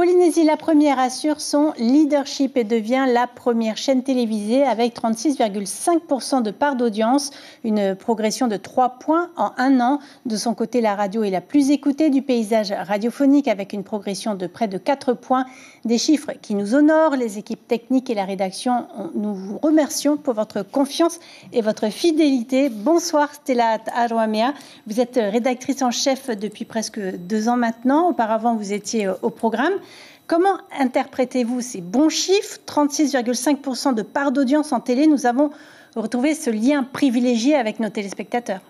Polynésie la Première assure son leadership et devient la première chaîne télévisée avec 36,5% de part d'audience, une progression de 3 points en un an. De son côté, la radio est la plus écoutée du paysage radiophonique avec une progression de près de 4 points. Des chiffres qui nous honorent. Les équipes techniques et la rédaction, nous vous remercions pour votre confiance et votre fidélité. Bonsoir Stella Aroamea. Vous êtes rédactrice en chef depuis presque 2 ans maintenant. Auparavant, vous étiez au programme. Comment interprétez-vous ces bons chiffres? 36,5% de part d'audience en télé. Nous avons retrouvé ce lien privilégié avec nos téléspectateurs.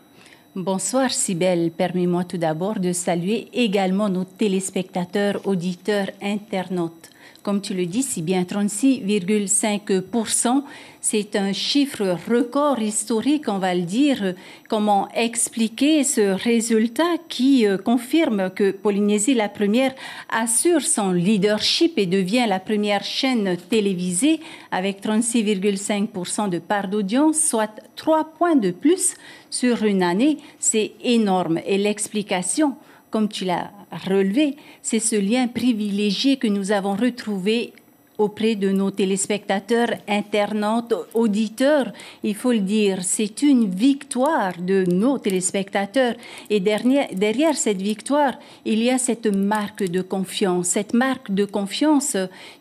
Bonsoir Cybèle. Permets-moi tout d'abord de saluer également nos téléspectateurs, auditeurs, internautes. Comme tu le dis si bien, 36,5%, c'est un chiffre record historique, on va le dire. Comment expliquer ce résultat qui confirme que Polynésie la Première assure son leadership et devient la première chaîne télévisée avec 36,5% de part d'audience, soit 3 points de plus sur une année. C'est énorme. Et l'explication, comme tu l'as relevé, c'est ce lien privilégié que nous avons retrouvé auprès de nos téléspectateurs, internautes, auditeurs. Il faut le dire, c'est une victoire de nos téléspectateurs. Et derrière cette victoire, il y a cette marque de confiance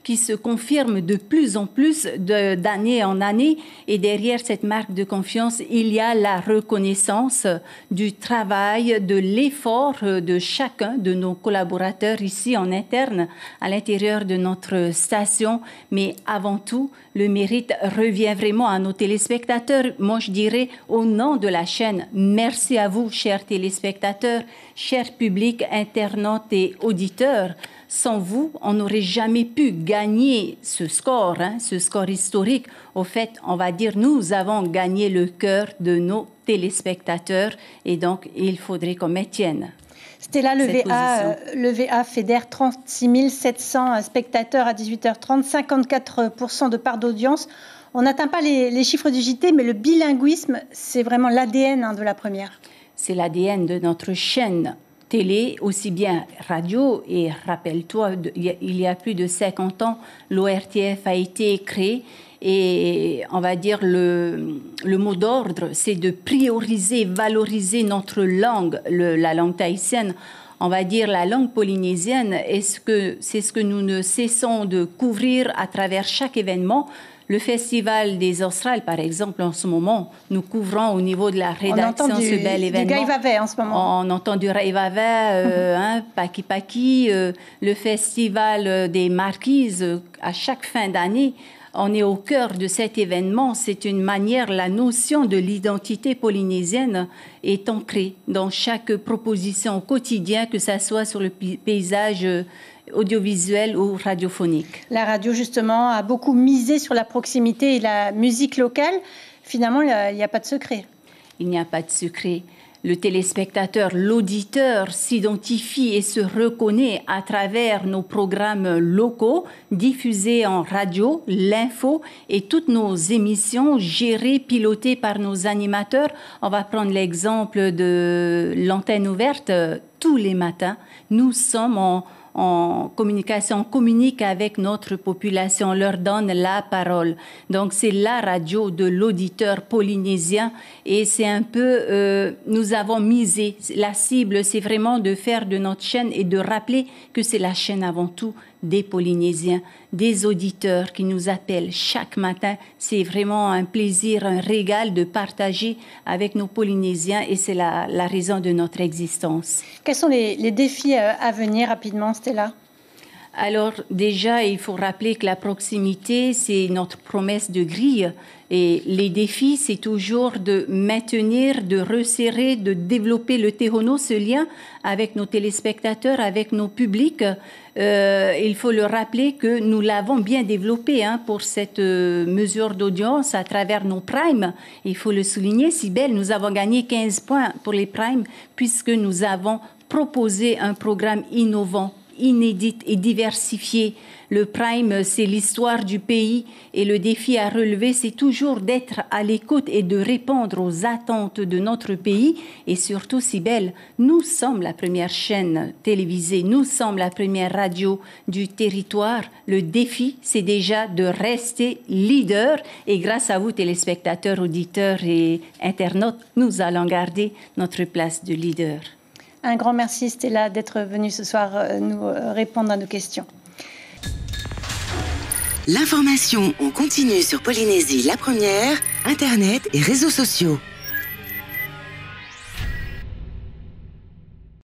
qui se confirme de plus en plus d'année en année. Et derrière cette marque de confiance, il y a la reconnaissance du travail, de l'effort de chacun de nos collaborateurs ici en interne, à l'intérieur de notre station. Mais avant tout, le mérite revient vraiment à nos téléspectateurs. Moi, je dirais au nom de la chaîne, merci à vous, chers téléspectateurs, chers publics, internautes et auditeurs. Sans vous, on n'aurait jamais pu gagner ce score historique. Au fait, on va dire, nous avons gagné le cœur de nos téléspectateurs et donc, il faudrait qu'on maintienne. Stella, le VA fédère 36 700 spectateurs à 18h30, 54% de part d'audience. On n'atteint pas les chiffres du JT, mais le bilinguisme, c'est vraiment l'ADN de la Première. C'est l'ADN de notre chaîne télé, aussi bien radio. Et rappelle-toi, il y a plus de 50 ans, l'ORTF a été créé. Et on va dire le mot d'ordre, c'est de prioriser, valoriser notre langue, la langue tahitienne. On va dire la langue polynésienne, c'est ce que nous ne cessons de couvrir à travers chaque événement. Le Festival des Australes, par exemple, en ce moment, nous couvrons au niveau de la rédaction ce bel événement. Du Gaïvavai en ce moment. On entend du Gaïvavai, Paki Paki, le Festival des Marquises à chaque fin d'année. On est au cœur de cet événement. C'est une manière, la notion de l'identité polynésienne est ancrée dans chaque proposition au quotidien, que ce soit sur le paysage audiovisuel ou radiophonique. La radio, justement, a beaucoup misé sur la proximité et la musique locale. Finalement, il n'y a pas de secret. Il n'y a pas de secret. Le téléspectateur, l'auditeur s'identifie et se reconnaît à travers nos programmes locaux diffusés en radio, l'info et toutes nos émissions gérées, pilotées par nos animateurs. On va prendre l'exemple de l'antenne ouverte tous les matins. Nous sommes en communication, on communique avec notre population, on leur donne la parole. Donc, c'est la radio de l'auditeur polynésien et c'est un peu, nous avons misé. La cible, c'est vraiment de faire de notre chaîne et de rappeler que c'est la chaîne avant tout des Polynésiens, des auditeurs qui nous appellent chaque matin. C'est vraiment un plaisir, un régal de partager avec nos Polynésiens et c'est la raison de notre existence. Quels sont les défis à venir rapidement, Stella ? Alors déjà, il faut rappeler que la proximité, c'est notre promesse de grille. Et les défis, c'est toujours de maintenir, de resserrer, de développer le Tehono, ce lien avec nos téléspectateurs, avec nos publics. Il faut le rappeler que nous l'avons bien développé pour cette mesure d'audience à travers nos primes. Il faut le souligner, Cybèle, nous avons gagné 15 points pour les primes puisque nous avons proposé un programme innovant inédite et diversifiée. Le Prime, c'est l'histoire du pays et le défi à relever, c'est toujours d'être à l'écoute et de répondre aux attentes de notre pays. Et surtout, Cybèle, nous sommes la première chaîne télévisée, nous sommes la première radio du territoire. Le défi, c'est déjà de rester leader. Et grâce à vous, téléspectateurs, auditeurs et internautes, nous allons garder notre place de leader. Un grand merci, Stella, d'être venue ce soir nous répondre à nos questions. L'information en continu sur Polynésie la première, Internet et réseaux sociaux.